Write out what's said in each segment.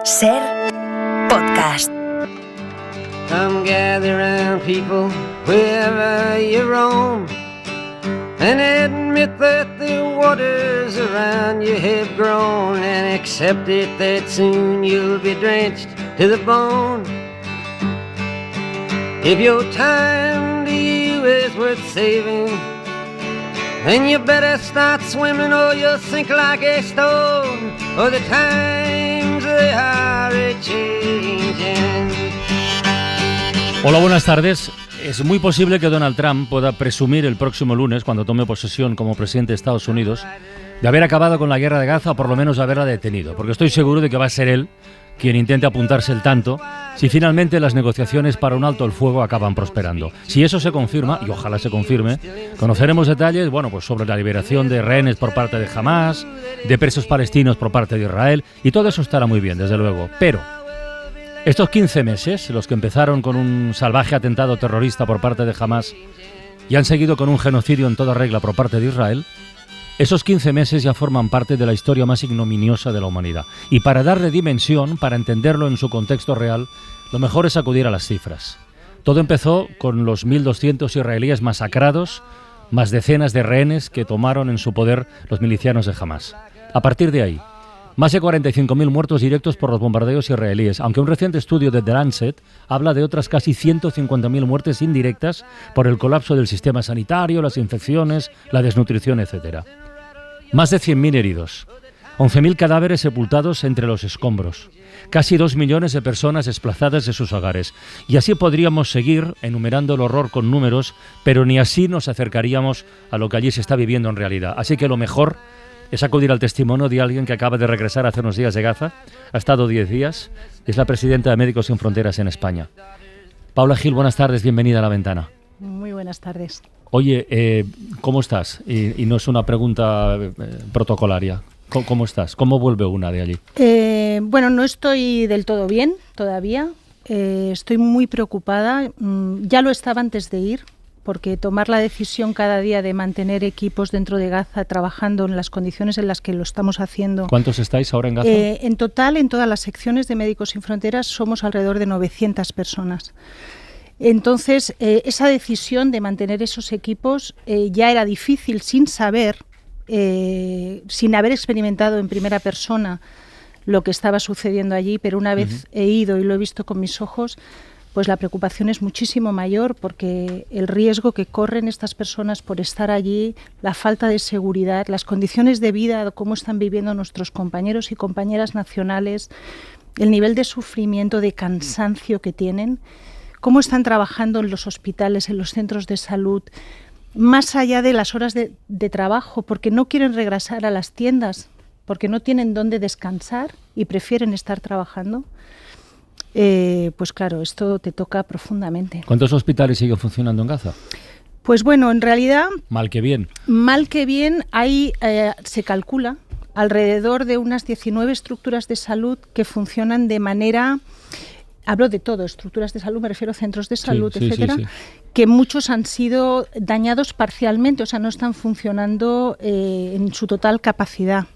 Ser Podcast. Come gather round, people, wherever you roam, and admit that the waters around you have grown, and accept it that soon you'll be drenched to the bone. If your time to you is worth saving, then you better start swimming or you'll sink like a stone, or the times they are a-changing. Hola, buenas tardes. Es muy posible que Donald Trump pueda presumir el próximo lunes, cuando tome posesión como presidente de Estados Unidos, de haber acabado con la guerra de Gaza o por lo menos haberla detenido, porque estoy seguro de que va a ser él quien intente apuntarse el tanto si finalmente las negociaciones para un alto el fuego acaban prosperando. Si eso se confirma, y ojalá se confirme, conoceremos detalles, pues sobre la liberación de rehenes por parte de Hamas, de presos palestinos por parte de Israel, y todo eso estará muy bien, desde luego. Pero estos 15 meses, los que empezaron con un salvaje atentado terrorista por parte de Hamas y han seguido con un genocidio en toda regla por parte de Israel, esos 15 meses ya forman parte de la historia más ignominiosa de la humanidad. Y para darle dimensión, para entenderlo en su contexto real, lo mejor es acudir a las cifras. Todo empezó con los 1.200 israelíes masacrados, más decenas de rehenes que tomaron en su poder los milicianos de Hamas. A partir de ahí, más de 45.000 muertos directos por los bombardeos israelíes, aunque un reciente estudio de The Lancet habla de otras casi 150.000 muertes indirectas por el colapso del sistema sanitario, las infecciones, la desnutrición, etc. Más de 100.000 heridos, 11.000 cadáveres sepultados entre los escombros, casi 2 millones de personas desplazadas de sus hogares. Y así podríamos seguir enumerando el horror con números, pero ni así nos acercaríamos a lo que allí se está viviendo en realidad. Así que lo mejor es acudir al testimonio de alguien que acaba de regresar hace unos días de Gaza, ha estado 10 días, es la presidenta de Médicos Sin Fronteras en España. Paula Gil, buenas tardes, bienvenida a La Ventana. Muy buenas tardes. Oye, ¿cómo estás? Y no es una pregunta protocolaria. ¿Cómo estás? ¿Cómo vuelve una de allí? No estoy del todo bien todavía. Estoy muy preocupada. Ya lo estaba antes de ir, porque tomar la decisión cada día de mantener equipos dentro de Gaza trabajando en las condiciones en las que lo estamos haciendo. ¿Cuántos estáis ahora en Gaza? En total, en todas las secciones de Médicos Sin Fronteras, somos alrededor de 900 personas. Entonces, esa decisión de mantener esos equipos ya era difícil sin saber, sin haber experimentado en primera persona lo que estaba sucediendo allí, pero una vez he ido y lo he visto con mis ojos, pues la preocupación es muchísimo mayor, porque el riesgo que corren estas personas por estar allí, la falta de seguridad, las condiciones de vida, cómo están viviendo nuestros compañeros y compañeras nacionales, el nivel de sufrimiento, de cansancio que tienen, cómo están trabajando en los hospitales, en los centros de salud, más allá de las horas de trabajo, porque no quieren regresar a las tiendas, porque no tienen dónde descansar y prefieren estar trabajando. Pues claro, esto te toca profundamente. ¿Cuántos hospitales siguen funcionando en Gaza? Pues bueno, en realidad... Mal que bien. Mal que bien, hay, se calcula, alrededor de unas 19 estructuras de salud que funcionan de manera... Hablo de todo, estructuras de salud, me refiero a centros de salud, etcétera, que muchos han sido dañados parcialmente, o sea, no están funcionando en su total capacidad.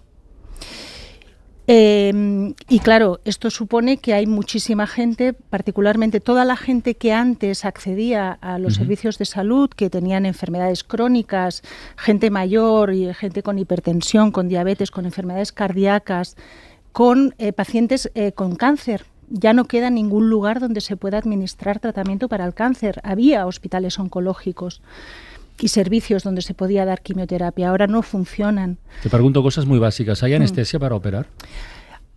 Y claro, esto supone que hay muchísima gente, particularmente toda la gente que antes accedía a los servicios de salud, que tenían enfermedades crónicas, gente mayor y gente con hipertensión, con diabetes, con enfermedades cardíacas, con pacientes con cáncer. Ya no queda ningún lugar donde se pueda administrar tratamiento para el cáncer. Había hospitales oncológicos y servicios donde se podía dar quimioterapia. Ahora no funcionan. Te pregunto cosas muy básicas. ¿Hay anestesia para operar?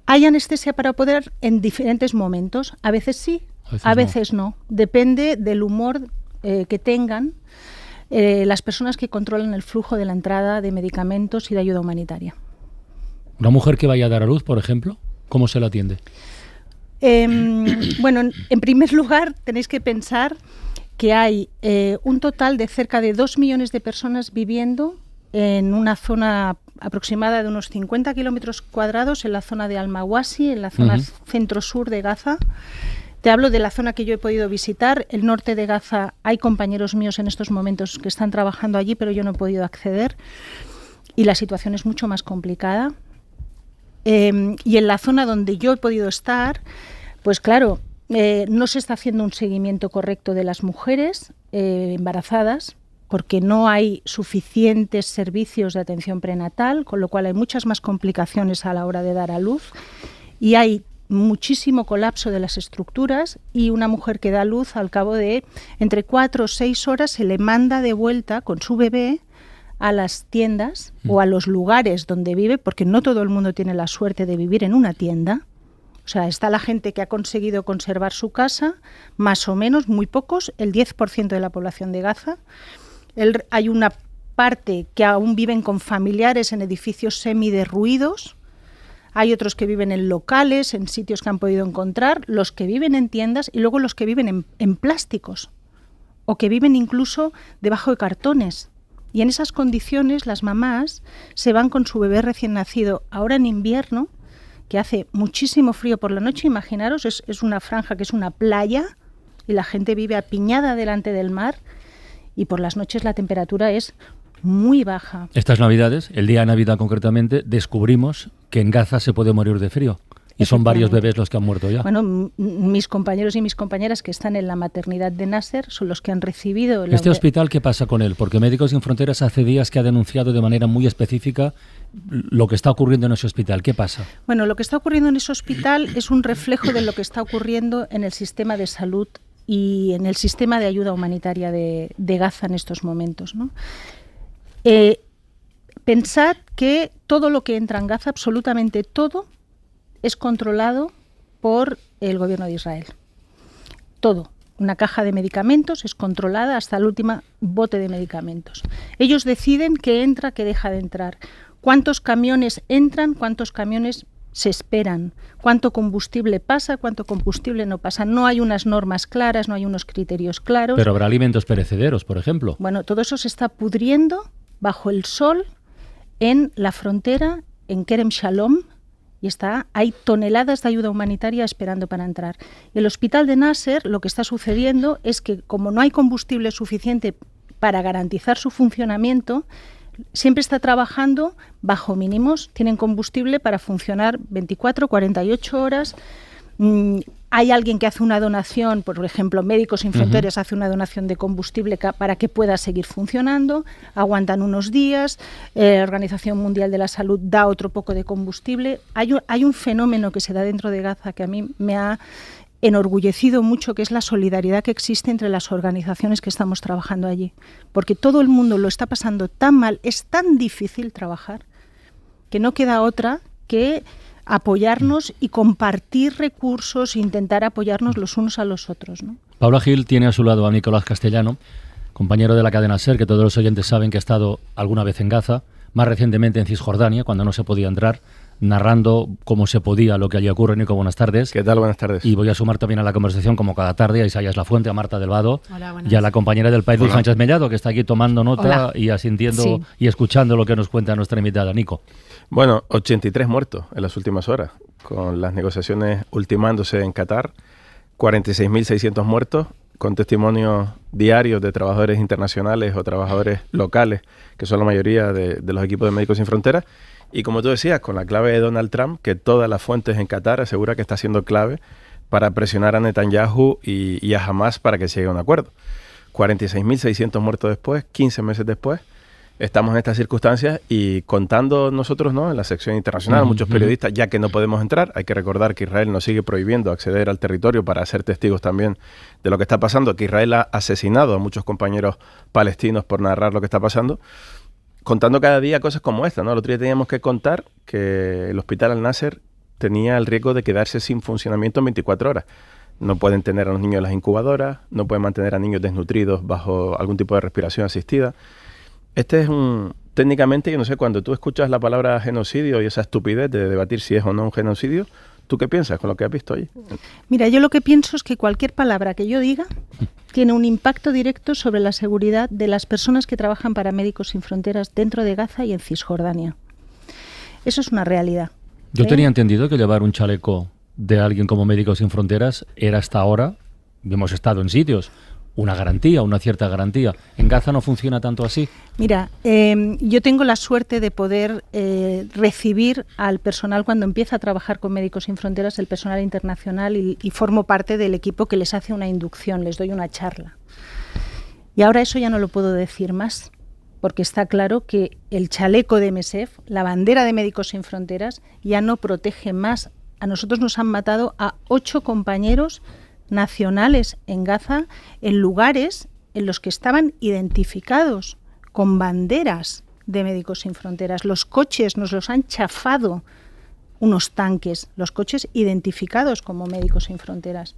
Hay anestesia para operar en diferentes momentos. A veces sí, a veces no. Depende del humor que tengan las personas que controlan el flujo de la entrada de medicamentos y de ayuda humanitaria. ¿Una mujer que vaya a dar a luz, por ejemplo, cómo se la atiende? En primer lugar, tenéis que pensar que hay un total de cerca de 2 millones de personas viviendo en una zona aproximada de unos 50 kilómetros cuadrados, en la zona de Al-Mawasi, en la zona centro-sur de Gaza. Te hablo de la zona que yo he podido visitar. El norte de Gaza, hay compañeros míos en estos momentos que están trabajando allí, pero yo no he podido acceder. Y la situación es mucho más complicada. y en la zona donde yo he podido estar, pues claro, no se está haciendo un seguimiento correcto de las mujeres embarazadas, porque no hay suficientes servicios de atención prenatal, con lo cual hay muchas más complicaciones a la hora de dar a luz, y hay muchísimo colapso de las estructuras, y una mujer que da a luz al cabo de entre 4 o 6 horas se le manda de vuelta con su bebé a las tiendas o a los lugares donde vive, porque no todo el mundo tiene la suerte de vivir en una tienda. O sea, está la gente que ha conseguido conservar su casa, más o menos, muy pocos, el 10% de la población de Gaza. Hay una parte que aún viven con familiares en edificios semiderruidos. Hay otros que viven en locales, en sitios que han podido encontrar, los que viven en tiendas y luego los que viven en plásticos o que viven incluso debajo de cartones. Y en esas condiciones las mamás se van con su bebé recién nacido. Ahora en invierno, que hace muchísimo frío por la noche, imaginaros, es una franja que es una playa y la gente vive apiñada delante del mar, y por las noches la temperatura es muy baja. Estas Navidades, el día de Navidad concretamente, descubrimos que en Gaza se puede morir de frío. Y son varios bebés los que han muerto ya. Bueno, mis compañeros y mis compañeras que están en la maternidad de Nasser son los que han recibido... ¿Este hospital qué pasa con él? Porque Médicos Sin Fronteras hace días que ha denunciado de manera muy específica lo que está ocurriendo en ese hospital. ¿Qué pasa? Bueno, lo que está ocurriendo en ese hospital es un reflejo de lo que está ocurriendo en el sistema de salud y en el sistema de ayuda humanitaria de Gaza en estos momentos, ¿no? Pensad que todo lo que entra en Gaza, absolutamente todo, es controlado por el gobierno de Israel. Todo. Una caja de medicamentos es controlada hasta el último bote de medicamentos. Ellos deciden qué entra, qué deja de entrar. Cuántos camiones entran, cuántos camiones se esperan, cuánto combustible pasa, cuánto combustible no pasa. No hay unas normas claras, no hay unos criterios claros. Pero habrá alimentos perecederos, por ejemplo. Bueno, todo eso se está pudriendo bajo el sol en la frontera, en Kerem Shalom, y hay toneladas de ayuda humanitaria esperando para entrar. El hospital de Nasser, lo que está sucediendo es que como no hay combustible suficiente para garantizar su funcionamiento, siempre está trabajando bajo mínimos. Tienen combustible para funcionar 24, 48 horas. Hay alguien que hace una donación, por ejemplo, Médicos Sin Fronteras hace una donación de combustible para que pueda seguir funcionando, aguantan unos días, la Organización Mundial de la Salud da otro poco de combustible. Hay un fenómeno que se da dentro de Gaza que a mí me ha enorgullecido mucho, que es la solidaridad que existe entre las organizaciones que estamos trabajando allí, porque todo el mundo lo está pasando tan mal, es tan difícil trabajar, que no queda otra que apoyarnos y compartir recursos, intentar apoyarnos los unos a los otros, ¿no? Paula Gil tiene a su lado a Nicolás Castellano, compañero de la cadena SER, que todos los oyentes saben que ha estado alguna vez en Gaza, más recientemente en Cisjordania, cuando no se podía entrar, narrando como se podía lo que allí ocurre. Nico, buenas tardes. ¿Qué tal? Buenas tardes. Y voy a sumar también a la conversación, como cada tarde, a Isaías Lafuente, a Marta del Vado. Hola, y a la compañera del país, Dulce Sánchez Mellado, que está aquí tomando nota y asintiendo y escuchando lo que nos cuenta nuestra invitada. Nico. Bueno, 83 muertos en las últimas horas, con las negociaciones ultimándose en Qatar, 46.600 muertos, con testimonios diarios de trabajadores internacionales o trabajadores locales, que son la mayoría de los equipos de Médicos Sin Fronteras. Y como tú decías, con la clave de Donald Trump, que todas las fuentes en Qatar asegura que está siendo clave para presionar a Netanyahu y a Hamas para que se llegue a un acuerdo. 46.600 muertos después, 15 meses después, estamos en estas circunstancias y contando nosotros, ¿no?, en la sección internacional, muchos periodistas, ya que no podemos entrar, hay que recordar que Israel nos sigue prohibiendo acceder al territorio para ser testigos también de lo que está pasando, que Israel ha asesinado a muchos compañeros palestinos por narrar lo que está pasando, contando cada día cosas como esta, ¿no? El otro día teníamos que contar que el hospital Al-Nasser tenía el riesgo de quedarse sin funcionamiento en 24 horas. No pueden tener a los niños en las incubadoras, no pueden mantener a niños desnutridos bajo algún tipo de respiración asistida. Este es técnicamente, yo no sé, cuando tú escuchas la palabra genocidio y esa estupidez de debatir si es o no un genocidio, ¿tú qué piensas con lo que has visto allí? Mira, yo lo que pienso es que cualquier palabra que yo diga tiene un impacto directo sobre la seguridad de las personas que trabajan para Médicos Sin Fronteras dentro de Gaza y en Cisjordania. Eso es una realidad. Yo tenía entendido que llevar un chaleco de alguien como Médicos Sin Fronteras era hasta ahora, hemos estado en sitios, una garantía, una cierta garantía. ¿En Gaza no funciona tanto así? Mira, yo tengo la suerte de poder recibir al personal cuando empieza a trabajar con Médicos Sin Fronteras, el personal internacional, y formo parte del equipo que les hace una inducción, les doy una charla. Y ahora eso ya no lo puedo decir más, porque está claro que el chaleco de MSF, la bandera de Médicos Sin Fronteras, ya no protege más. A nosotros nos han matado a 8 compañeros nacionales en Gaza en lugares en los que estaban identificados con banderas de Médicos Sin Fronteras. Los coches nos los han chafado unos tanques, los coches identificados como Médicos Sin Fronteras.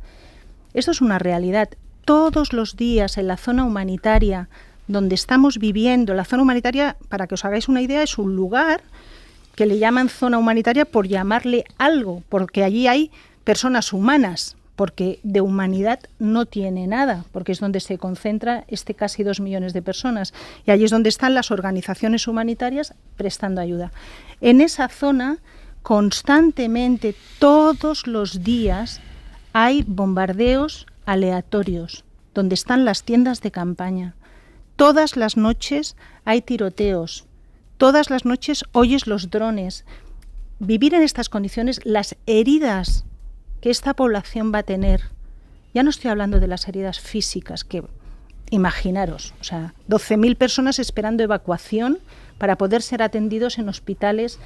Esto es una realidad. Todos los días en la zona humanitaria donde estamos viviendo, la zona humanitaria, para que os hagáis una idea, es un lugar que le llaman zona humanitaria por llamarle algo, porque allí hay personas humanas, porque de humanidad no tiene nada, porque es donde se concentra casi 2 millones de personas, y allí es donde están las organizaciones humanitarias prestando ayuda. En esa zona, constantemente, todos los días, hay bombardeos aleatorios, donde están las tiendas de campaña. Todas las noches hay tiroteos, todas las noches oyes los drones. Vivir en estas condiciones, las heridas que esta población va a tener, ya no estoy hablando de las heridas físicas, que imaginaros, o sea, 12.000 personas esperando evacuación para poder ser atendidos en hospitales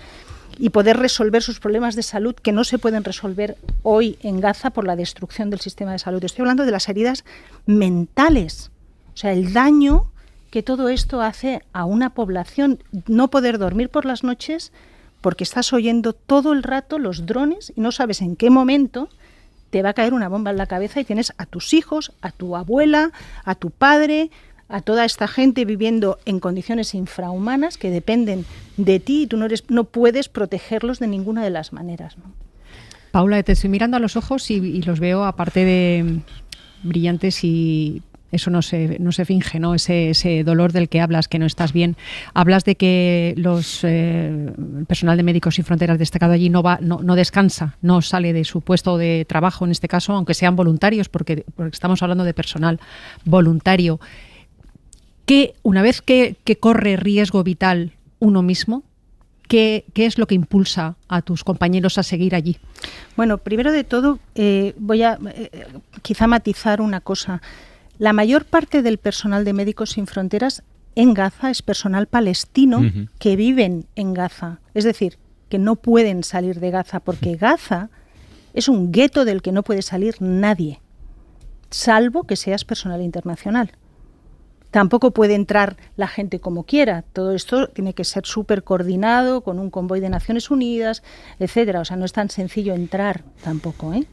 y poder resolver sus problemas de salud que no se pueden resolver hoy en Gaza por la destrucción del sistema de salud. Estoy hablando de las heridas mentales, o sea, el daño que todo esto hace a una población, no poder dormir por las noches porque estás oyendo todo el rato los drones y no sabes en qué momento te va a caer una bomba en la cabeza y tienes a tus hijos, a tu abuela, a tu padre, a toda esta gente viviendo en condiciones infrahumanas que dependen de ti y tú no puedes protegerlos de ninguna de las maneras, ¿no? Paula, te estoy mirando a los ojos y los veo, aparte de brillantes, y eso no se finge, ¿no? Ese dolor del que hablas, que no estás bien. Hablas de que el personal de Médicos Sin Fronteras destacado allí no descansa, no sale de su puesto de trabajo, en este caso, aunque sean voluntarios, porque estamos hablando de personal voluntario. Que una vez que corre riesgo vital uno mismo, ¿qué es lo que impulsa a tus compañeros a seguir allí? Bueno, primero de todo, voy a quizá matizar una cosa. La mayor parte del personal de Médicos Sin Fronteras en Gaza es personal palestino que viven en Gaza. Es decir, que no pueden salir de Gaza porque Gaza es un gueto del que no puede salir nadie, salvo que seas personal internacional. Tampoco puede entrar la gente como quiera. Todo esto tiene que ser súper coordinado con un convoy de Naciones Unidas, etcétera. O sea, no es tan sencillo entrar tampoco, ¿eh?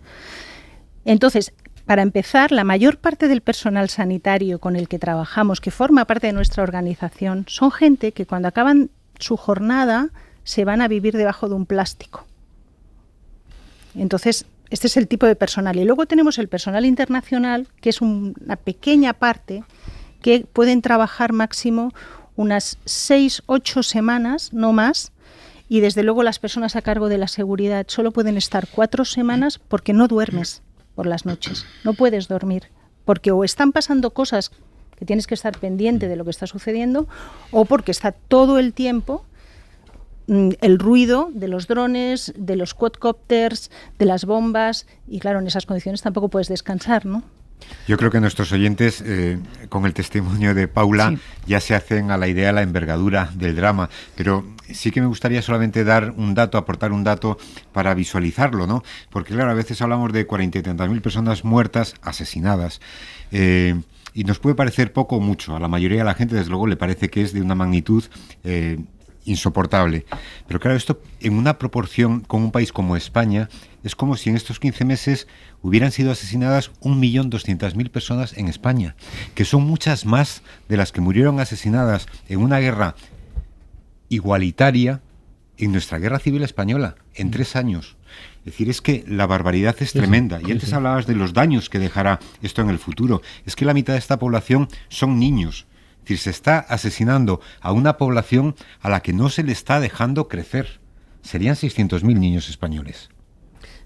Entonces, para empezar, la mayor parte del personal sanitario con el que trabajamos, que forma parte de nuestra organización, son gente que cuando acaban su jornada se van a vivir debajo de un plástico. Entonces, este es el tipo de personal. Y luego tenemos el personal internacional, que es una pequeña parte, que pueden trabajar máximo unas 6-8 semanas, no más, y desde luego las personas a cargo de la seguridad solo pueden estar 4 semanas porque no duermes por las noches, no puedes dormir, porque o están pasando cosas que tienes que estar pendiente de lo que está sucediendo, o porque está todo el tiempo el ruido de los drones, de los quadcopters, de las bombas, y claro, en esas condiciones tampoco puedes descansar, ¿no? Yo creo que nuestros oyentes, con el testimonio de Paula, sí, ya se hacen a la idea de la envergadura del drama, pero sí que me gustaría solamente dar un dato, aportar un dato para visualizarlo, ¿no? Porque claro, a veces hablamos de 40 y tantas mil personas muertas, asesinadas, y nos puede parecer poco o mucho. A la mayoría de la gente, desde luego, le parece que es de una magnitud insoportable. Pero claro, esto en una proporción con un país como España, es como si en estos 15 meses hubieran sido asesinadas 1.200.000 personas en España, que son muchas más de las que murieron asesinadas en una guerra igualitaria en nuestra guerra civil española, en 3 años. Es decir, es que la barbaridad es tremenda. Y antes hablabas de los daños que dejará esto en el futuro. Es que la mitad de esta población son niños. Es decir, se está asesinando a una población a la que no se le está dejando crecer. Serían 600.000 niños españoles.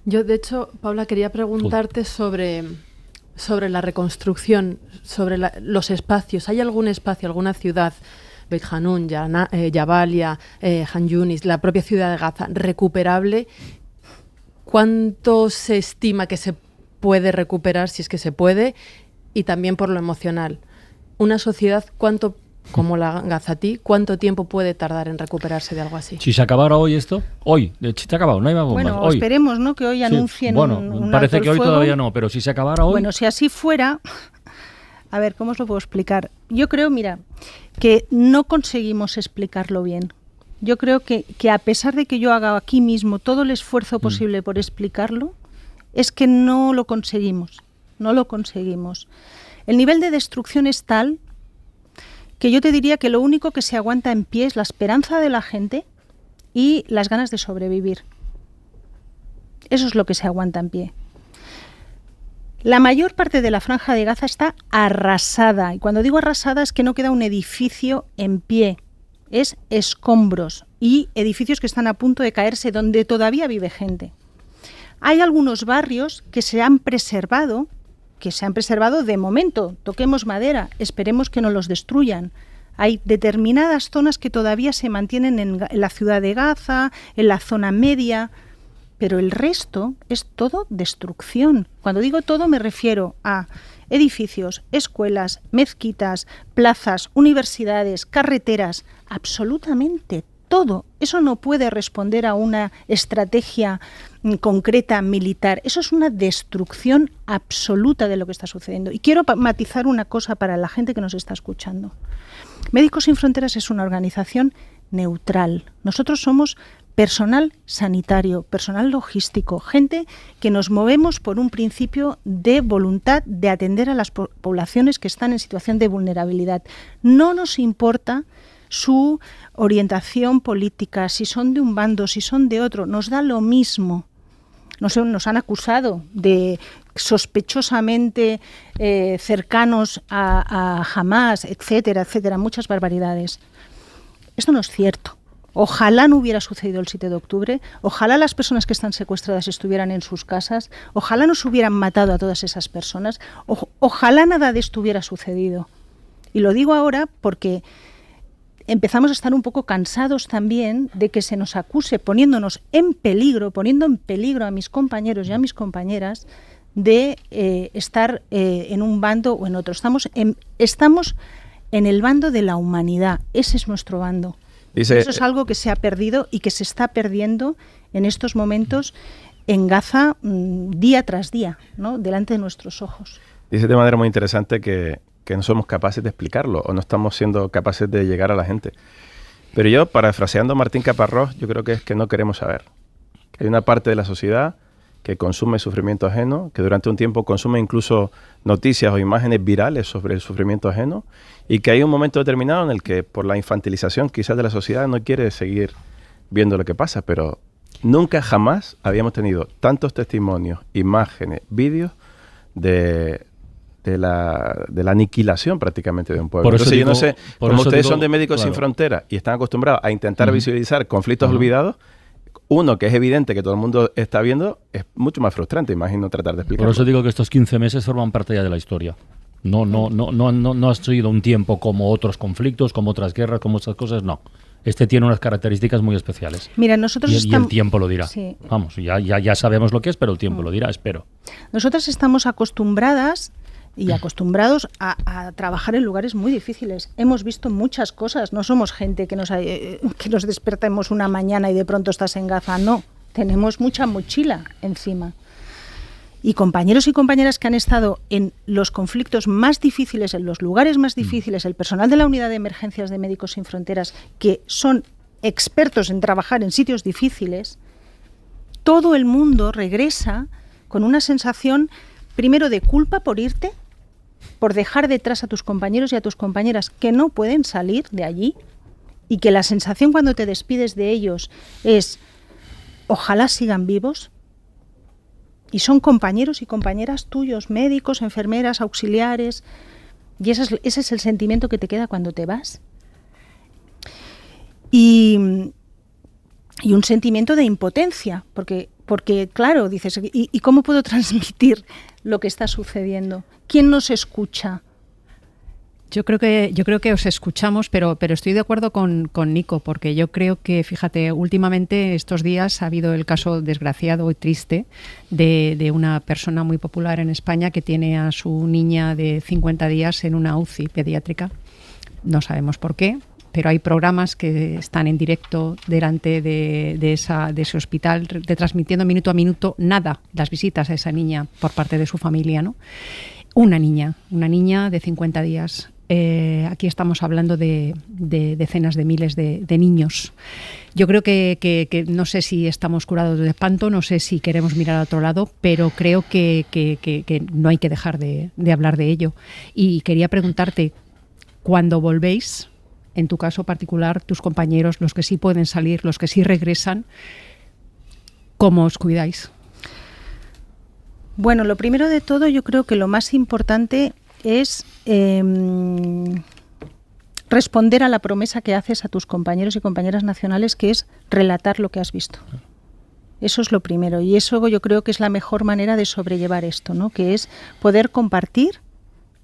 Yo, de hecho, Paula, quería preguntarte sobre la reconstrucción. sobre los espacios. ¿Hay algún espacio, alguna ciudad, Beit Hanun, Jabalia, Han Yunis, la propia ciudad de Gaza, recuperable? ¿Cuánto se estima que se puede recuperar, si es que se puede? Y también por lo emocional. Una sociedad, como la gazatí, ¿cuánto tiempo puede tardar en recuperarse de algo así? Si se acabara hoy esto, hoy, de hecho se ha acabado, no hay más bombas. Bueno, hoy. Esperemos, ¿no?, que hoy anuncien un parece alto que hoy fuego. todavía no, pero si se acabara hoy... Bueno, si así fuera, a ver, ¿cómo os lo puedo explicar? Yo creo, mira, que no conseguimos explicarlo bien. Yo creo que a pesar de que yo haga aquí mismo todo el esfuerzo posible por explicarlo, es que no lo conseguimos, no lo conseguimos. El nivel de destrucción es tal que yo te diría que lo único que se aguanta en pie es la esperanza de la gente y las ganas de sobrevivir. Eso es lo que se aguanta en pie. La mayor parte de la Franja de Gaza está arrasada. Y cuando digo arrasada es que no queda un edificio en pie. Es escombros y edificios que están a punto de caerse donde todavía vive gente. Hay algunos barrios que se han preservado de momento. Toquemos madera, esperemos que no los destruyan. Hay determinadas zonas que todavía se mantienen en la ciudad de Gaza, en la zona media, pero el resto es todo destrucción. Cuando digo todo me refiero a edificios, escuelas, mezquitas, plazas, universidades, carreteras, absolutamente todo. Eso no puede responder a una estrategia concreta militar. Eso es una destrucción absoluta de lo que está sucediendo. Y quiero matizar una cosa para la gente que nos está escuchando. Médicos Sin Fronteras es una organización neutral. Nosotros somos personal sanitario, personal logístico, gente que nos movemos por un principio de voluntad de atender a las poblaciones que están en situación de vulnerabilidad. No nos importa su orientación política, si son de un bando, si son de otro, nos da lo mismo. Nos han acusado de sospechosamente cercanos a Hamás, etcétera, etcétera, muchas barbaridades. Esto no es cierto. Ojalá no hubiera sucedido el 7 de octubre, ojalá las personas que están secuestradas estuvieran en sus casas, ojalá nos hubieran matado a todas esas personas, ojalá nada de esto hubiera sucedido. Y lo digo ahora porque empezamos a estar un poco cansados también de que se nos acuse poniendo en peligro a mis compañeros y a mis compañeras de estar en un bando o en otro. Estamos en el bando de la humanidad, ese es nuestro bando. Eso es algo que se ha perdido y que se está perdiendo en estos momentos en Gaza día tras día, ¿no?, delante de nuestros ojos. Dice de manera muy interesante que no somos capaces de explicarlo o no estamos siendo capaces de llegar a la gente. Pero yo, parafraseando a Martín Caparrós, yo creo que es que no queremos saber. Que hay una parte de la sociedad que consume sufrimiento ajeno, que durante un tiempo consume incluso noticias o imágenes virales sobre el sufrimiento ajeno, y que hay un momento determinado en el que, por la infantilización quizás de la sociedad, no quiere seguir viendo lo que pasa, pero nunca jamás habíamos tenido tantos testimonios, imágenes, vídeos de la aniquilación prácticamente de un pueblo. Entonces yo no sé, como ustedes son de Médicos Sin Fronteras y están acostumbrados a intentar visibilizar conflictos olvidados, uno que es evidente que todo el mundo está viendo, es mucho más frustrante, imagino, tratar de explicarlo. Por eso digo que estos 15 meses forman parte ya de la historia. No ha sido un tiempo como otros conflictos, como otras guerras, como otras cosas, no. Este tiene unas características muy especiales. Mira, nosotros y el tiempo lo dirá. Sí. Vamos, ya sabemos lo que es, pero el tiempo lo dirá, espero. Nosotras estamos acostumbradas y acostumbrados a trabajar en lugares muy difíciles. Hemos visto muchas cosas. No somos gente que nos despertemos una mañana y de pronto estás en Gaza. No, tenemos mucha mochila encima. Y compañeros y compañeras que han estado en los conflictos más difíciles, en los lugares más difíciles, el personal de la Unidad de Emergencias de Médicos Sin Fronteras, que son expertos en trabajar en sitios difíciles, todo el mundo regresa con una sensación, primero, de culpa por irte, por dejar detrás a tus compañeros y a tus compañeras que no pueden salir de allí, y que la sensación cuando te despides de ellos es ojalá sigan vivos, y son compañeros y compañeras tuyos, médicos, enfermeras, auxiliares, y ese es el sentimiento que te queda cuando te vas. Y un sentimiento de impotencia, porque claro, dices, ¿y cómo puedo transmitir lo que está sucediendo? ¿Quién nos escucha? Yo creo que os escuchamos, pero estoy de acuerdo con Nico, porque yo creo que, fíjate, últimamente estos días ha habido el caso desgraciado y triste de una persona muy popular en España que tiene a su niña de 50 días en una UCI pediátrica. No sabemos por qué, pero hay programas que están en directo delante de ese hospital, retransmitiendo minuto a minuto las visitas a esa niña por parte de su familia, ¿no? Una niña de 50 días. Aquí estamos hablando de decenas de miles de niños. Yo creo que no sé si estamos curados de espanto, no sé si queremos mirar a otro lado, pero creo que no hay que dejar de hablar de ello. Y quería preguntarte, cuando volvéis, en tu caso particular, tus compañeros, los que sí pueden salir, los que sí regresan, ¿cómo os cuidáis? Bueno, lo primero de todo, yo creo que lo más importante es responder a la promesa que haces a tus compañeros y compañeras nacionales, que es relatar lo que has visto. Eso es lo primero, y eso yo creo que es la mejor manera de sobrellevar esto, ¿no? Que es poder compartir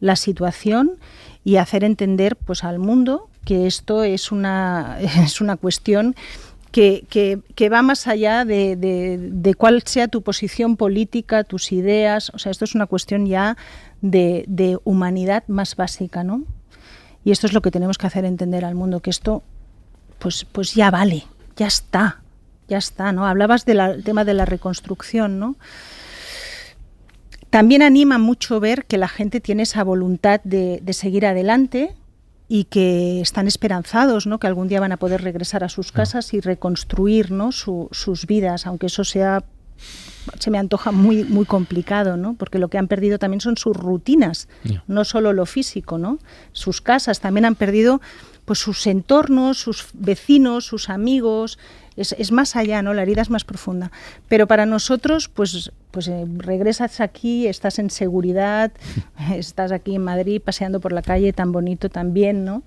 la situación y hacer entender, pues, al mundo que esto es una cuestión que va más allá de cuál sea tu posición política, tus ideas. O sea, esto es una cuestión ya de humanidad más básica, ¿no? Y esto es lo que tenemos que hacer entender al mundo, que esto pues ya vale, ya está, ¿no? Hablabas del tema de la reconstrucción, ¿no? También anima mucho ver que la gente tiene esa voluntad de seguir adelante y que están esperanzados, ¿no? Que algún día van a poder regresar a sus casas y reconstruir, ¿no? sus vidas, aunque eso se me antoja muy, muy complicado, ¿no? Porque lo que han perdido también son sus rutinas, no solo lo físico, ¿no? Sus casas también han perdido, pues, sus entornos, sus vecinos, sus amigos. Es más allá, ¿no? La herida es más profunda. Pero para nosotros, pues regresas aquí, estás en seguridad, estás aquí en Madrid paseando por la calle, tan bonito también, ¿no?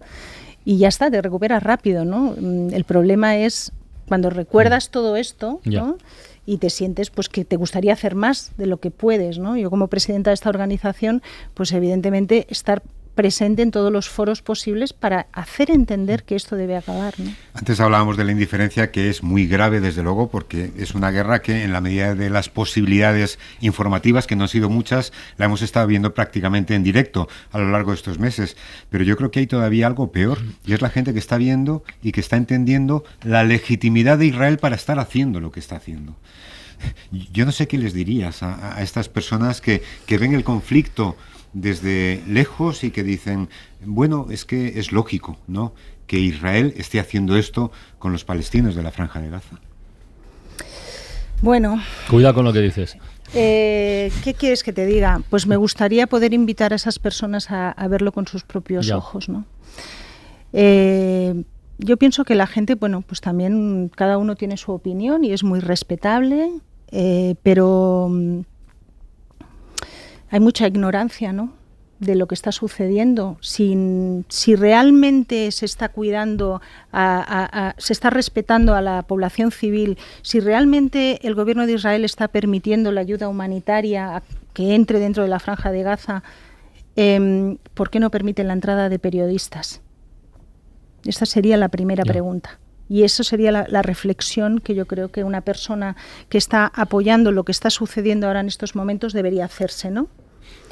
Y ya está, te recuperas rápido, ¿no? El problema es cuando recuerdas todo esto, ¿no? Y te sientes, pues, que te gustaría hacer más de lo que puedes, ¿no? Yo, como presidenta de esta organización, pues evidentemente estar presente en todos los foros posibles para hacer entender que esto debe acabar, ¿no? Antes hablábamos de la indiferencia, que es muy grave, desde luego, porque es una guerra que, en la medida de las posibilidades informativas, que no han sido muchas, la hemos estado viendo prácticamente en directo a lo largo de estos meses. Pero yo creo que hay todavía algo peor, y es la gente que está viendo y que está entendiendo la legitimidad de Israel para estar haciendo lo que está haciendo. Yo no sé qué les dirías a estas personas que ven el conflicto desde lejos y que dicen, bueno, es que es lógico, ¿no?, que Israel esté haciendo esto con los palestinos de la Franja de Gaza. Bueno, cuidado con lo que dices. ¿Qué quieres que te diga? Pues me gustaría poder invitar a esas personas a verlo con sus propios ojos, ¿no? Yo pienso que la gente, bueno, pues también cada uno tiene su opinión y es muy respetable, pero hay mucha ignorancia, ¿no?, de lo que está sucediendo. Si realmente se está cuidando, se está respetando a la población civil, si realmente el gobierno de Israel está permitiendo la ayuda humanitaria que entre dentro de la Franja de Gaza, ¿por qué no permiten la entrada de periodistas? Esta sería la primera pregunta. Y eso sería la reflexión que yo creo que una persona que está apoyando lo que está sucediendo ahora en estos momentos debería hacerse, ¿no?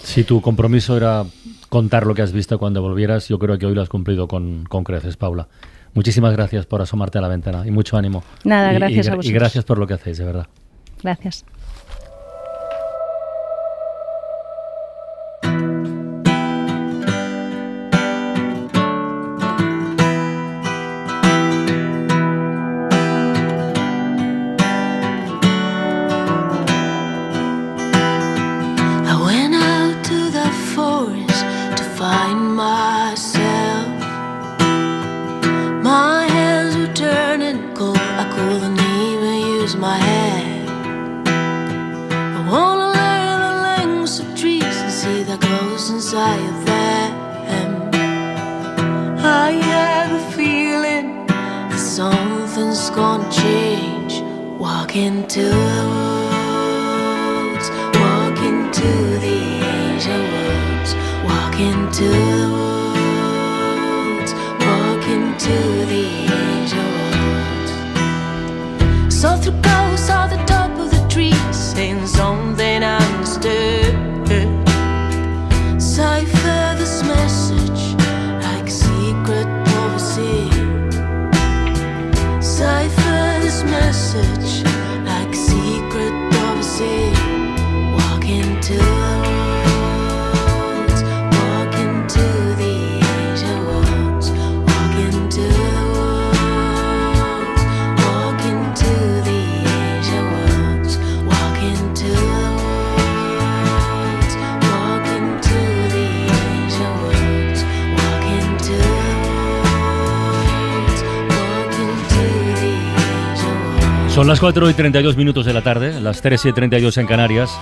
Si tu compromiso era contar lo que has visto cuando volvieras, yo creo que hoy lo has cumplido con creces, Paula. Muchísimas gracias por asomarte a la ventana y mucho ánimo. Nada, gracias a vosotros. Y gracias por lo que hacéis, de verdad. Gracias. Walk into the Son las 4:32 de la tarde, las 3:32 en Canarias.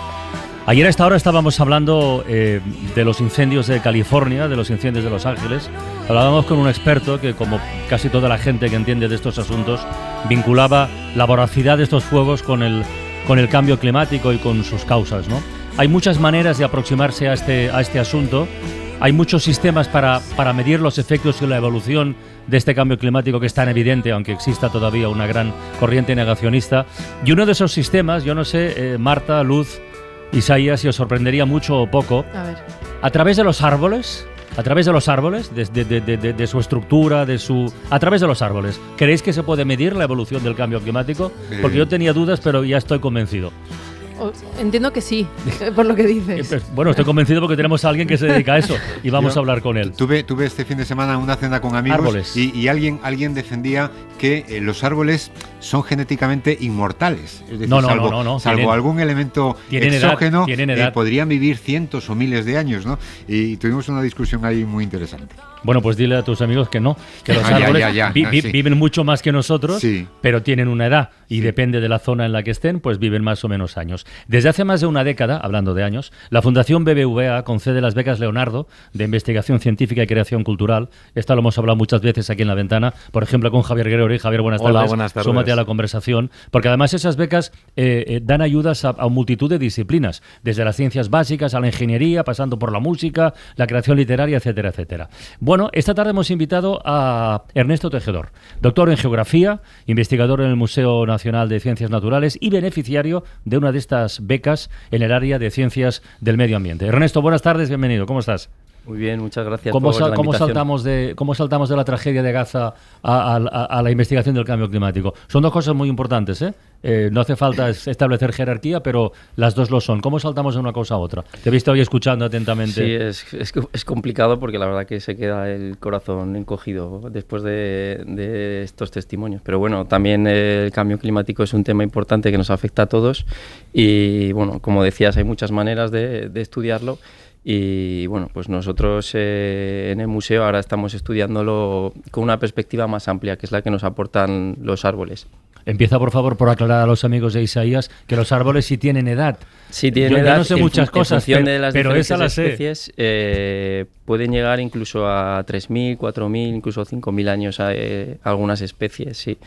Ayer a esta hora estábamos hablando de los incendios de California, de los incendios de Los Ángeles. Hablábamos con un experto que, como casi toda la gente que entiende de estos asuntos, vinculaba la voracidad de estos fuegos con el cambio climático y con sus causas, ¿no? Hay muchas maneras de aproximarse a este asunto. Hay muchos sistemas para medir los efectos y la evolución de este cambio climático que es tan evidente, aunque exista todavía una gran corriente negacionista. Y uno de esos sistemas, yo no sé, Marta, Luz, Isaías, si os sorprendería mucho o poco, a través de los árboles, de su estructura, a través de los árboles, ¿creéis que se puede medir la evolución del cambio climático? Porque yo tenía dudas, pero ya estoy convencido. Entiendo que sí, por lo que dices. Bueno, estoy convencido porque tenemos a alguien que se dedica a eso y vamos a hablar con él. Tuve este fin de semana una cena con amigos y alguien defendía que los árboles son genéticamente inmortales. Es decir, salvo algún elemento exógeno, podrían vivir cientos o miles de años, ¿no? Y tuvimos una discusión ahí muy interesante. Bueno, pues dile a tus amigos que no, que los árboles viven mucho más que nosotros, pero tienen una edad y depende de la zona en la que estén, pues viven más o menos años. Desde hace más de una década, hablando de años, la Fundación BBVA concede las becas Leonardo de investigación científica y creación cultural. Esta lo hemos hablado muchas veces aquí en La Ventana, por ejemplo con Javier Gregory. Javier, buenas tardes. Hola, buenas tardes. Súmate a la conversación, porque además esas becas dan ayudas a multitud de disciplinas, desde las ciencias básicas a la ingeniería, pasando por la música, la creación literaria, etcétera, etcétera. Bueno, esta tarde hemos invitado a Ernesto Tejedor, doctor en Geografía, investigador en el Museo Nacional de Ciencias Naturales y beneficiario de una de estas becas en el área de Ciencias del Medio Ambiente. Ernesto, buenas tardes, bienvenido, ¿cómo estás? Muy bien, muchas gracias por la invitación. ¿Cómo saltamos de la tragedia de Gaza a la investigación del cambio climático? Son dos cosas muy importantes, ¿eh? No hace falta establecer jerarquía, pero las dos lo son. ¿Cómo saltamos de una cosa a otra? Te he visto hoy escuchando atentamente. Sí, es complicado porque la verdad que se queda el corazón encogido después de estos testimonios. Pero bueno, también el cambio climático es un tema importante que nos afecta a todos y bueno, como decías, hay muchas maneras de estudiarlo. Y bueno, pues nosotros en el museo ahora estamos estudiándolo con una perspectiva más amplia, que es la que nos aportan los árboles. Empieza, por favor, por aclarar a los amigos de Isaías que los árboles sí tienen edad. Sí tienen edad. Yo no sé muchas cosas, pero esa la sé. Especies pueden llegar incluso a 3.000, 4.000, incluso 5.000 años a algunas especies, sí.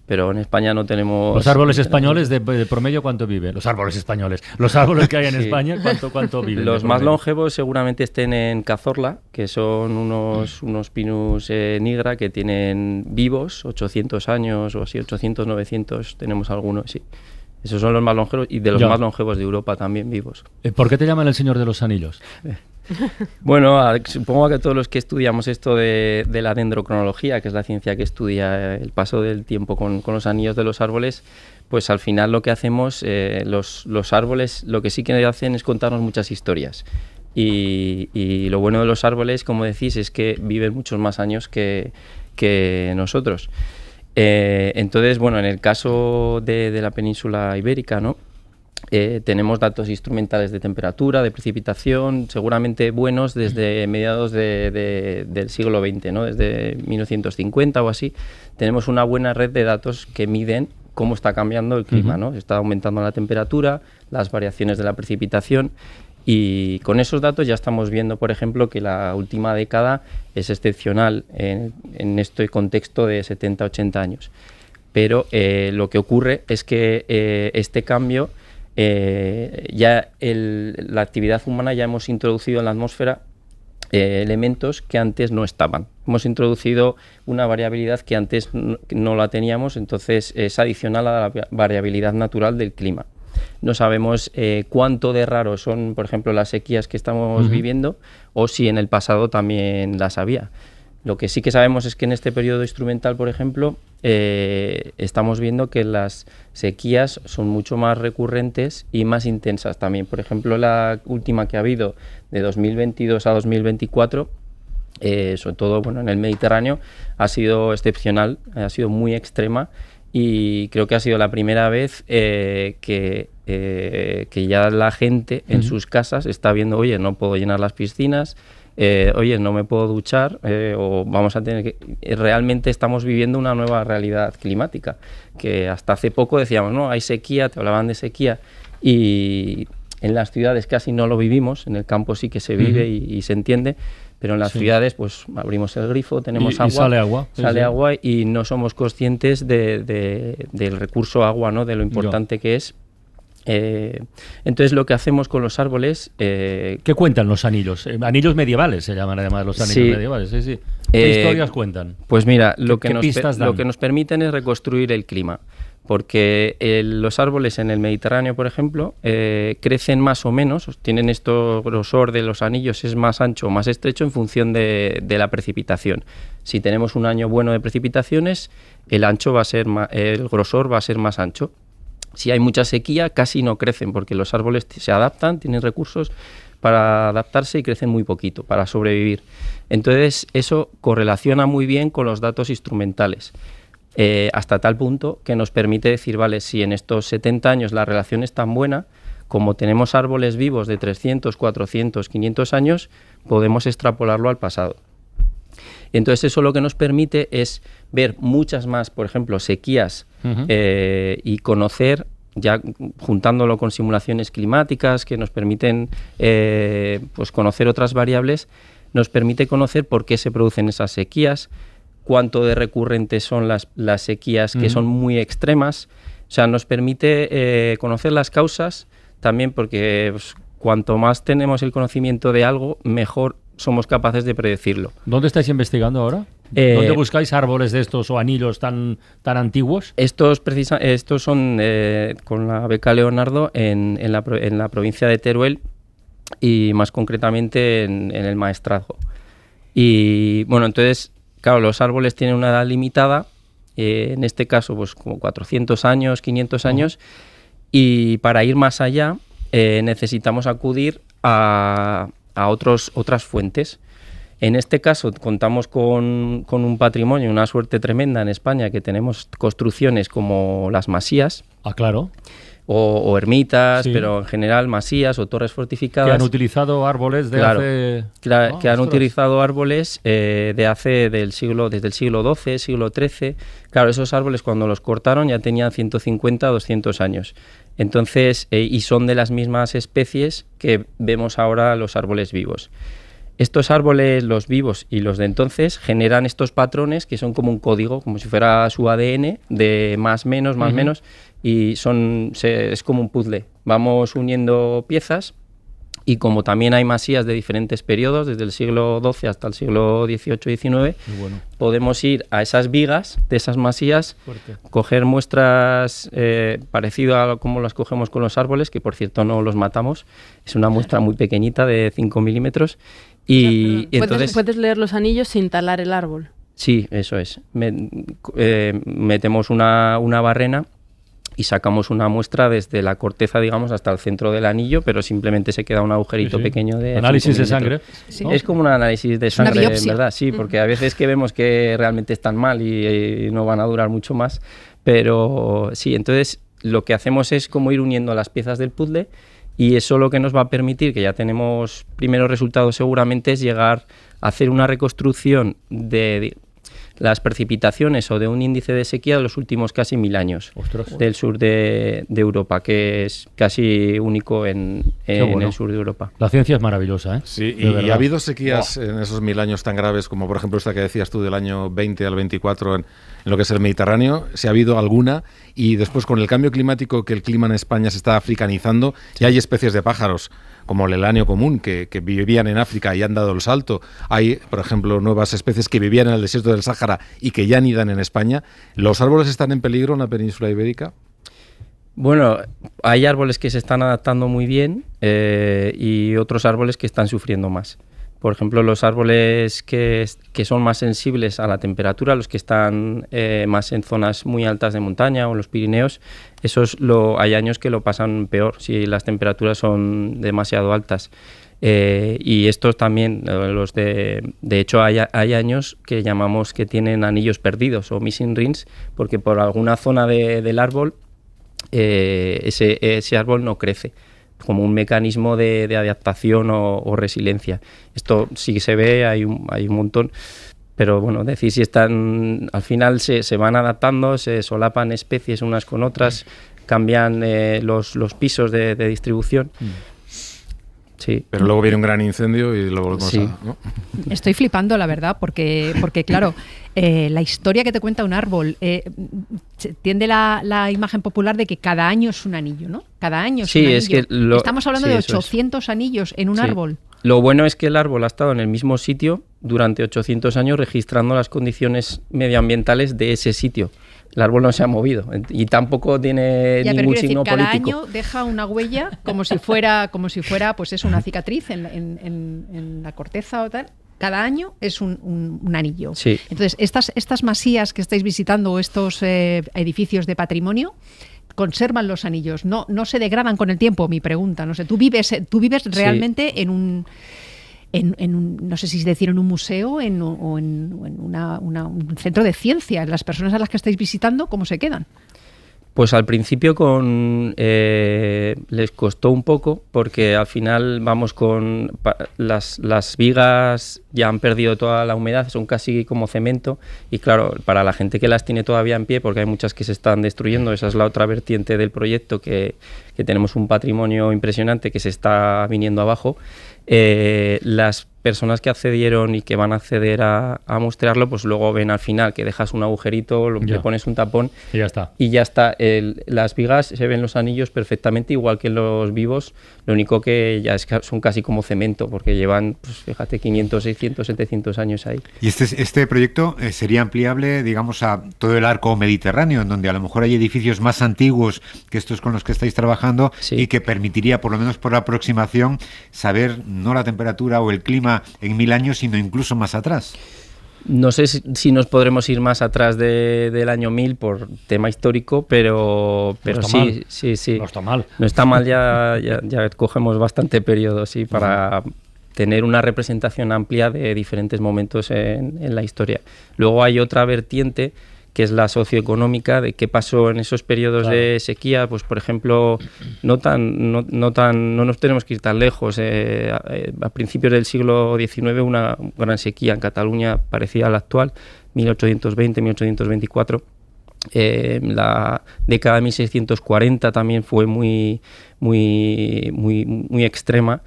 Pero en España no tenemos... ¿Los árboles españoles de promedio cuánto viven? Los árboles españoles. Los árboles que hay en España, ¿cuánto viven? Los más longevos seguramente estén en Cazorla, que son unos Pinus nigra que tienen vivos 800 años o así, 800, 900, tenemos algunos, sí. Esos son los más longevos y de los más longevos de Europa también vivos. ¿Por qué te llaman el Señor de los Anillos? Bueno, supongo que todos los que estudiamos esto de la dendrocronología, que es la ciencia que estudia el paso del tiempo con los anillos de los árboles, pues al final lo que hacemos, los árboles lo que sí que hacen es contarnos muchas historias. Y lo bueno de los árboles, como decís, es que viven muchos más años que nosotros. Entonces, bueno, en el caso de la península ibérica, ¿no? Tenemos datos instrumentales de temperatura, de precipitación, seguramente buenos desde mediados del siglo XX, ¿no? Desde 1950 o así. Tenemos una buena red de datos que miden cómo está cambiando el clima, ¿no? Está aumentando la temperatura, las variaciones de la precipitación. Y con esos datos ya estamos viendo, por ejemplo, que la última década es excepcional en este contexto de 70-80 años. Pero lo que ocurre es que este cambio, la actividad humana ya hemos introducido en la atmósfera elementos que antes no estaban. Hemos introducido una variabilidad que antes no la teníamos, entonces es adicional a la variabilidad natural del clima. No sabemos cuánto de raro son, por ejemplo, las sequías que estamos viviendo o si en el pasado también las había. Lo que sí que sabemos es que en este periodo instrumental, por ejemplo, estamos viendo que las sequías son mucho más recurrentes y más intensas también. Por ejemplo, la última que ha habido de 2022 a 2024, sobre todo en el Mediterráneo, ha sido excepcional, ha sido muy extrema. Y creo que ha sido la primera vez que ya la gente en sus casas está viendo, oye, no puedo llenar las piscinas, oye, no me puedo duchar o vamos a tener que... Realmente estamos viviendo una nueva realidad climática, que hasta hace poco decíamos, no, hay sequía, te hablaban de sequía, y en las ciudades casi no lo vivimos, en el campo sí que se vive y se entiende, pero en las ciudades pues abrimos el grifo, tenemos agua, sale agua, y no somos conscientes del recurso agua, ¿no? De lo importante que es. Entonces lo que hacemos con los árboles... ¿Qué cuentan los anillos? Anillos medievales se llaman además los anillos medievales, sí. ¿Qué historias cuentan? Pues mira, lo que nos permiten es reconstruir el clima. Porque los árboles en el Mediterráneo, por ejemplo, crecen más o menos, tienen grosor de los anillos, es más ancho o más estrecho en función de la precipitación. Si tenemos un año bueno de precipitaciones, el grosor va a ser más ancho. Si hay mucha sequía, casi no crecen, porque los árboles se adaptan, tienen recursos para adaptarse y crecen muy poquito, para sobrevivir. Entonces, eso correlaciona muy bien con los datos instrumentales. Hasta tal punto que nos permite decir, vale, si en estos 70 años la relación es tan buena, como tenemos árboles vivos de 300, 400, 500 años, podemos extrapolarlo al pasado. Y entonces eso lo que nos permite es ver muchas más, por ejemplo, sequías y conocer, ya juntándolo con simulaciones climáticas que nos permiten pues conocer otras variables, nos permite conocer por qué se producen esas sequías, cuánto de recurrentes son las sequías que son muy extremas. O sea, nos permite conocer las causas también, porque pues, cuanto más tenemos el conocimiento de algo, mejor somos capaces de predecirlo. ¿Dónde estáis investigando ahora? ¿Dónde buscáis árboles de estos o anillos tan antiguos? Estos son con la beca Leonardo en la provincia de Teruel y más concretamente en el Maestrazgo. Y bueno, entonces... Claro, los árboles tienen una edad limitada, en este caso pues como 400 años, 500 años, y para ir más allá necesitamos acudir a otras fuentes. En este caso contamos con un patrimonio, una suerte tremenda en España, que tenemos construcciones como las masías. Ah, claro. O ermitas, pero en general masías o torres fortificadas. Que han utilizado árboles de hace... que han utilizado árboles desde el siglo XII, siglo XIII. Claro, esos árboles cuando los cortaron ya tenían 150 o 200 años. Entonces, y son de las mismas especies que vemos ahora los árboles vivos. Estos árboles, los vivos y los de entonces, generan estos patrones que son como un código, como si fuera su ADN, de más, menos, y es como un puzzle. Vamos uniendo piezas, y como también hay masías de diferentes periodos, desde el siglo XII hasta el siglo XVIII-XIX, podemos ir a esas vigas de esas masías, coger muestras parecido a como las cogemos con los árboles, que por cierto no los matamos, es una muestra muy pequeñita de 5 milímetros, y entonces... ¿Puedes leer los anillos sin talar el árbol? Sí, eso es. Metemos una barrena y sacamos una muestra desde la corteza, digamos, hasta el centro del anillo, pero simplemente se queda un agujerito pequeño de... ¿Análisis de sangre? Sí. Es como un análisis de sangre, en verdad, sí, porque a veces que vemos que realmente están mal y no van a durar mucho más, pero sí, entonces lo que hacemos es como ir uniendo las piezas del puzzle, y eso lo que nos va a permitir, que ya tenemos primeros resultados seguramente, es llegar a hacer una reconstrucción de las precipitaciones o de un índice de sequía de los últimos casi 1000 años. Ostras. Del sur de Europa, que es casi único en el sur de Europa. La ciencia es maravillosa, ¿eh? Sí, y ha habido sequías en esos 1000 años tan graves como por ejemplo esta que decías tú del año 20 al 24 en lo que es el Mediterráneo. ¿Se ha habido alguna? Y después, con el cambio climático, que el clima en España se está africanizando, ya hay especies de pájaros como el elanio común que vivían en África y han dado el salto. Hay, por ejemplo, nuevas especies que vivían en el desierto del Sáhara y que ya anidan en España. ¿Los árboles están en peligro en la península ibérica? Bueno, hay árboles que se están adaptando muy bien y otros árboles que están sufriendo más. Por ejemplo, los árboles que son más sensibles a la temperatura, los que están más en zonas muy altas de montaña o en los Pirineos, hay años que lo pasan peor si las temperaturas son demasiado altas. Y estos también, de hecho hay años que llamamos que tienen anillos perdidos o missing rings, porque por alguna zona del árbol ese árbol no crece, como un mecanismo de adaptación o resiliencia. Esto sí que se ve, hay un montón. Pero bueno, decir si están, al final se van adaptando, se solapan especies unas con otras, cambian los pisos de distribución. Sí. Pero luego viene un gran incendio y lo volvemos ¿no? Estoy flipando, la verdad, porque claro, la historia que te cuenta un árbol tiende la imagen popular de que cada año es un anillo, ¿no? Cada año es un anillo. Es que estamos hablando de 800 anillos en un árbol. Lo bueno es que el árbol ha estado en el mismo sitio durante 800 años registrando las condiciones medioambientales de ese sitio. El árbol no se ha movido y tampoco tiene ningún signo político. Cada año deja una huella como si fuera pues es una cicatriz en la corteza o tal. Cada año es un anillo. Sí. Entonces, estas masías que estáis visitando o estos edificios de patrimonio conservan los anillos, no se degradan con el tiempo, mi pregunta. No sé, tú vives realmente en un no sé si decir en un museo o en un centro de ciencia. Las personas a las que estáis visitando, ¿cómo se quedan? Pues al principio les costó un poco porque al final vamos con las vigas ya han perdido toda la humedad, son casi como cemento y claro, para la gente que las tiene todavía en pie, porque hay muchas que se están destruyendo, esa es la otra vertiente del proyecto, que tenemos un patrimonio impresionante que se está viniendo abajo. Las personas que accedieron y que van a acceder a mostrarlo, pues luego ven al final que dejas un agujerito, le pones un tapón y ya está. Y ya está. Las vigas se ven los anillos perfectamente igual que los vivos, lo único que ya son casi como cemento, porque llevan, pues fíjate, 500, 600, 700 años ahí. Y este proyecto sería ampliable, digamos, a todo el arco mediterráneo, en donde a lo mejor hay edificios más antiguos que estos con los que estáis trabajando, y que permitiría, por lo menos por aproximación, saber no la temperatura o el clima en 1000 años, sino incluso más atrás. No sé si nos podremos ir más atrás del año 1000 por tema histórico, pero no sí. No está mal. No está mal, ya cogemos bastante periodo, sí, para tener una representación amplia de diferentes momentos en la historia. Luego hay otra vertiente que es la socioeconómica, de qué pasó en esos periodos de sequía. Pues por ejemplo, no nos tenemos que ir tan lejos. A principios del siglo XIX una gran sequía en Cataluña parecida a la actual, 1820-1824. La década de 1640 también fue muy extrema.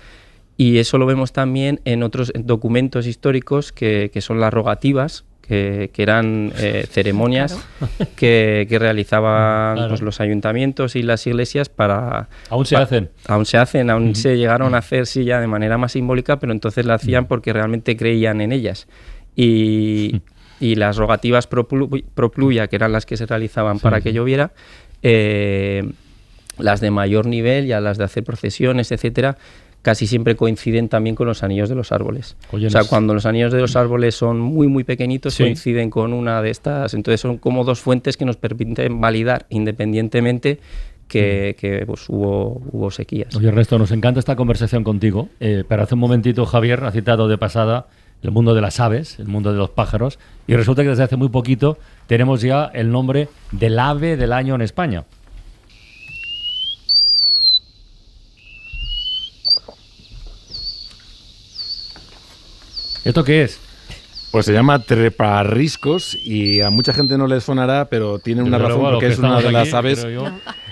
Y eso lo vemos también en otros documentos históricos que son las rogativas, que eran ceremonias que realizaban pues, los ayuntamientos y las iglesias para... ¿Aún se hacen? Aún se llegaron a hacer, sí, ya de manera más simbólica, pero entonces la hacían porque realmente creían en ellas. Y las rogativas pro pluvia, que eran las que se realizaban para que lloviera, las de mayor nivel, ya las de hacer procesiones, etcétera, casi siempre coinciden también con los anillos de los árboles. O sea, cuando los anillos de los árboles son muy, muy pequeñitos, coinciden con una de estas. Entonces son como dos fuentes que nos permiten validar independientemente que pues, hubo sequías. Oye, Ernesto, nos encanta esta conversación contigo, pero hace un momentito Javier ha citado de pasada el mundo de las aves, el mundo de los pájaros, y resulta que desde hace muy poquito tenemos ya el nombre del ave del año en España. ¿Esto qué es? Pues se llama treparriscos y a mucha gente no les sonará, pero tiene una razón, porque es una de las aves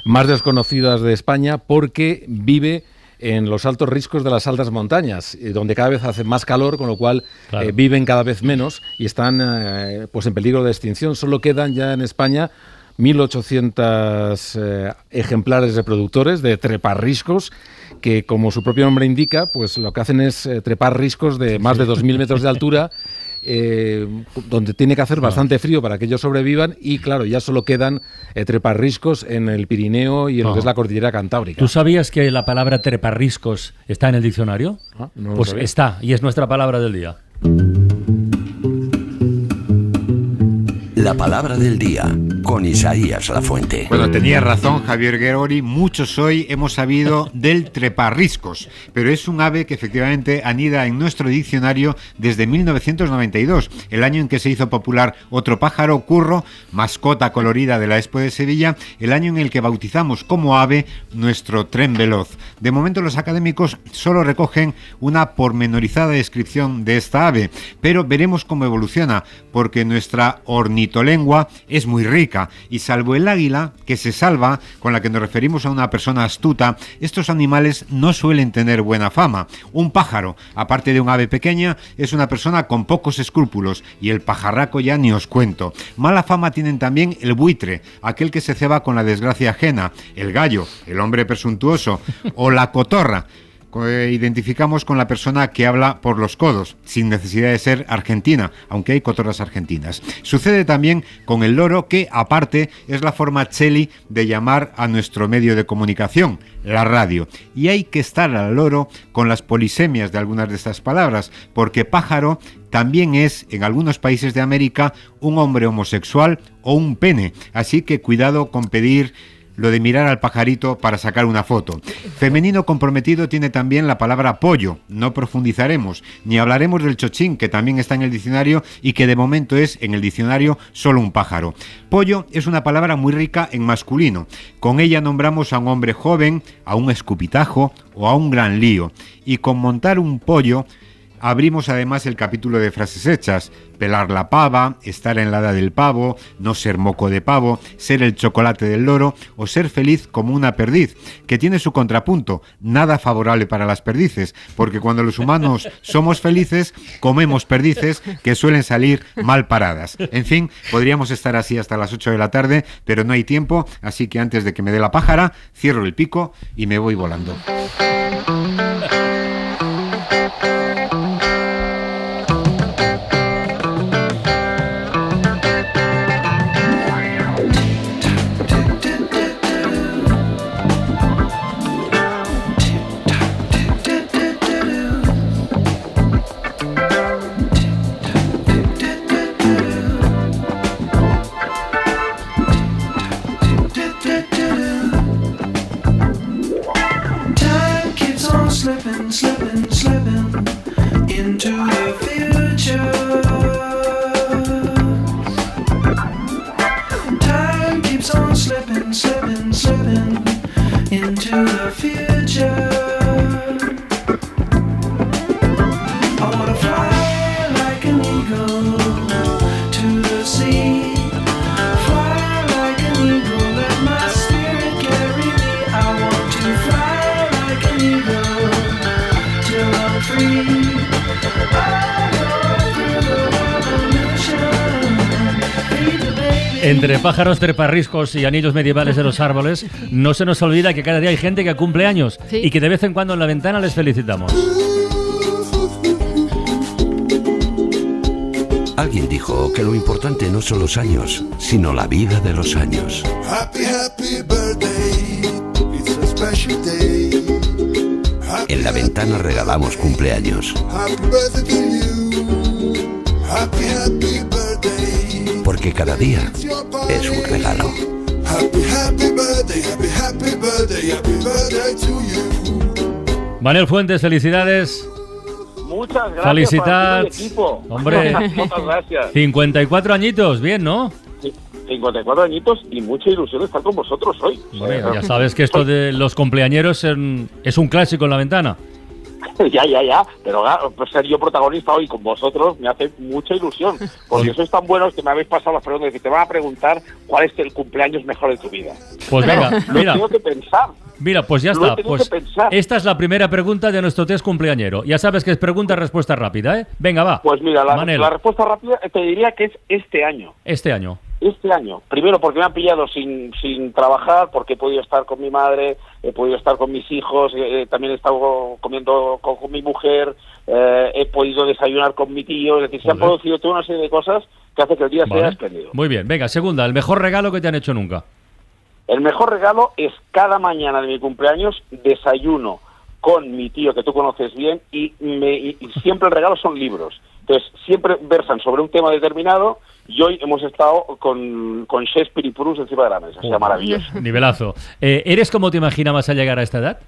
más desconocidas de España, porque vive en los altos riscos de las altas montañas, donde cada vez hace más calor, con lo cual viven cada vez menos y están pues en peligro de extinción. Solo quedan ya en España 1.800 ejemplares reproductores de treparriscos, que como su propio nombre indica, pues lo que hacen es trepar riscos de más de 2.000 metros de altura, donde tiene que hacer bastante frío para que ellos sobrevivan, y claro, ya solo quedan treparriscos en el Pirineo y en lo que es la cordillera cantábrica. ¿Tú sabías que la palabra treparriscos está en el diccionario? No pues está, y es nuestra palabra del día. La palabra del día, con Isaías Lafuente. Bueno, tenía razón Javier Gregori, muchos hoy hemos sabido del treparriscos, pero es un ave que efectivamente anida en nuestro diccionario desde 1992, el año en que se hizo popular otro pájaro, curro, mascota colorida de la Expo de Sevilla, el año en el que bautizamos como ave nuestro tren veloz. De momento los académicos solo recogen una pormenorizada descripción de esta ave, pero veremos cómo evoluciona, porque nuestra ornitolengua es muy rica y salvo el águila, que se salva, con la que nos referimos a una persona astuta, estos animales no suelen tener buena fama. Un pájaro, aparte de un ave pequeña, es una persona con pocos escrúpulos, y el pajarraco ya ni os cuento. Mala fama tienen también el buitre, aquel que se ceba con la desgracia ajena, el gallo, el hombre presuntuoso, o la cotorra. Identificamos con la persona que habla por los codos, sin necesidad de ser argentina, aunque hay cotorras argentinas. Sucede también con el loro, que aparte es la forma cheli de llamar a nuestro medio de comunicación, la radio. Y hay que estar al loro con las polisemias de algunas de estas palabras, porque pájaro también es, en algunos países de América, un hombre homosexual o un pene. Así que cuidado con pedir lo de mirar al pajarito para sacar una foto. Femenino comprometido tiene también la palabra pollo. No profundizaremos, ni hablaremos del chochín, que también está en el diccionario y que de momento es, en el diccionario, solo un pájaro. Pollo es una palabra muy rica en masculino. Con ella nombramos a un hombre joven, a un escupitajo o a un gran lío. Y con montar un pollo abrimos además el capítulo de frases hechas: pelar la pava, estar en la edad del pavo, no ser moco de pavo, ser el chocolate del loro o ser feliz como una perdiz, que tiene su contrapunto, nada favorable para las perdices, porque cuando los humanos somos felices, comemos perdices que suelen salir mal paradas. En fin, podríamos estar así hasta las 8 de la tarde, pero no hay tiempo, así que antes de que me dé la pájara, cierro el pico y me voy volando. Entre pájaros, treparriscos y anillos medievales de los árboles, no se nos olvida que cada día hay gente que cumple años, sí, y que de vez en cuando en la ventana les felicitamos. Alguien dijo que lo importante no son los años, sino la vida de los años. En la ventana regalamos cumpleaños. Porque cada día es un regalo. Manuel Fuentes, felicidades. Muchas gracias. Felicitats. Equipo. Hombre, muchas gracias. 54 añitos, bien, ¿no? 54 añitos y mucha ilusión de estar con vosotros hoy. Bueno, ya sabes que esto de los cumpleañeros es un clásico en la ventana. Ya, pero pues ser yo protagonista hoy con vosotros me hace mucha ilusión, porque sois tan buenos que me habéis pasado las preguntas y te van a preguntar cuál es el cumpleaños mejor de tu vida. Pues venga, mira. Tengo que pensar. Mira, pues ya está. Pues esta es la primera pregunta de nuestro test cumpleañero. Ya sabes que es pregunta-respuesta rápida, ¿eh? Venga, va. Pues mira, la respuesta rápida te diría que es este año. Este año. Primero porque me han pillado sin trabajar, porque he podido estar con mi madre, he podido estar con mis hijos, también he estado comiendo con mi mujer, he podido desayunar con mi tío, es decir, se han producido toda una serie de cosas que hace que el día sea espléndido. Muy bien, venga, segunda, el mejor regalo que te han hecho nunca. El mejor regalo es cada mañana de mi cumpleaños desayuno con mi tío, que tú conoces bien, y siempre el regalo son libros. Entonces, siempre versan sobre un tema determinado, y hoy hemos estado con Shakespeare y Proust encima de la mesa. O sea, maravilloso. Nivelazo. ¿Eres como te imaginabas al llegar a esta edad?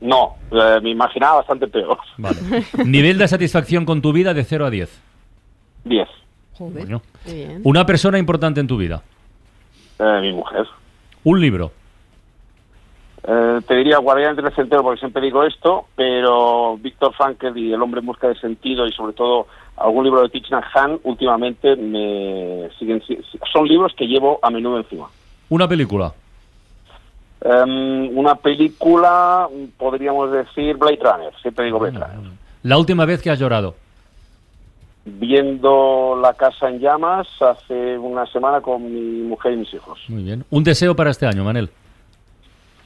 No, me imaginaba bastante peor. Vale. ¿Nivel de satisfacción con tu vida de 0 a 10? 10. Joder, Bueno. qué bien. ¿Una persona importante en tu vida? Mi mujer. ¿Un libro? Te diría Guardián del Centeno, porque siempre digo esto, pero Viktor Frankl y El hombre en busca de sentido, y sobre todo algún libro de Thich Nhat Hanh, últimamente son libros que llevo a menudo encima. ¿Una película? Una película, podríamos decir Blade Runner, siempre digo Blade Runner. ¿La última vez que has llorado? Viendo La casa en llamas hace una semana con mi mujer y mis hijos. Muy bien. ¿Un deseo para este año, Manel?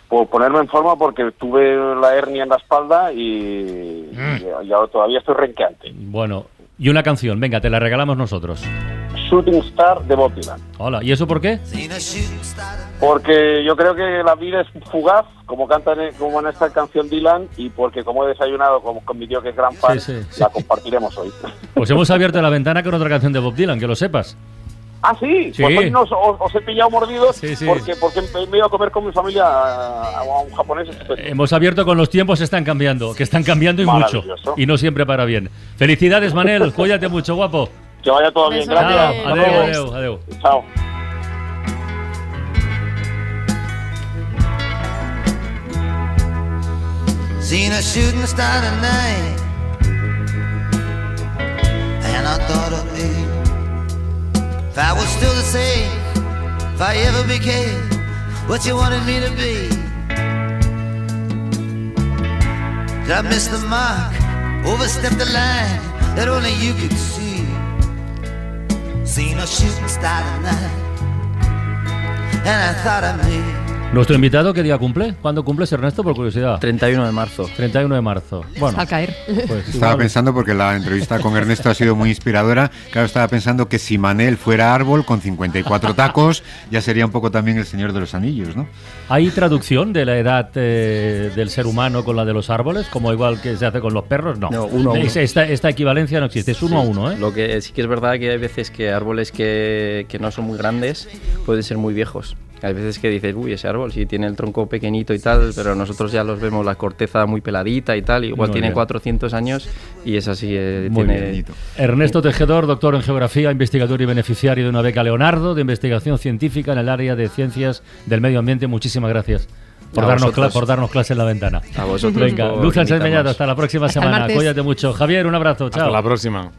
Por ponerme en forma, porque tuve la hernia en la espalda y ahora todavía estoy renqueante. Bueno, y una canción, venga, te la regalamos nosotros. Shooting Star de Bob Dylan. Hola, ¿y eso por qué? Porque yo creo que la vida es fugaz, como como en esta canción Dylan, y porque como he desayunado con mi tío, que es gran fan, Sí. la compartiremos hoy. Pues hemos abierto la ventana con otra canción de Bob Dylan, que lo sepas. Ah, sí, Sí. pues hoy os he pillado mordidos Sí. porque me he ido a comer con mi familia a un japonés estupendo. Hemos abierto con los tiempos están cambiando, que están cambiando y mucho. Maravilloso. Y no siempre para bien. Felicidades, Manel, cuídate mucho, guapo. Que vaya todo bien, Besos. gracias. Chao, adeu, adeu. Chao. Seen a shooting star tonight, and I thought of me. If I was still the same, if I ever became what you wanted me to be. Did I miss the mark, overstep the line that only you could see? Seen a shooting star tonight, and I thought of me. ¿Nuestro invitado qué día cumple? ¿Cuándo cumples, Ernesto, por curiosidad? 31 de marzo. 31 de marzo. Bueno, Al caer. pues Estaba igual- pensando, porque la entrevista con Ernesto ha sido muy inspiradora, claro, estaba pensando que si Manel fuera árbol con 54 tacos, ya sería un poco también el Señor de los Anillos, ¿no? ¿Hay traducción de la edad del ser humano con la de los árboles, como igual que se hace con los perros? No, No, 1 a 1. Esta equivalencia no existe, es 1 a 1, ¿eh? Lo que sí que es verdad que hay veces que árboles que no son muy grandes pueden ser muy viejos. Hay veces que dices, uy, ese árbol sí tiene el tronco pequeñito y tal, pero nosotros ya los vemos la corteza muy peladita y tal, igual Muy tiene bien. 400 años y es así. Muy tiene... bien. Ernesto Tejedor, doctor en Geografía, investigador y beneficiario de una beca Leonardo de investigación científica en el área de ciencias del medio ambiente. Muchísimas gracias por darnos clase en la ventana. A vosotros. Venga, por Luz Sánchez invitarnos. Mellado, hasta la próxima Hasta el semana. martes. Cuídate mucho. Javier, un abrazo. Chao. Hasta la próxima.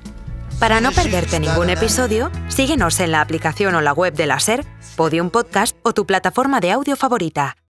Para no perderte ningún episodio, síguenos en la aplicación o la web de la SER, Podium Podcast o tu plataforma de audio favorita.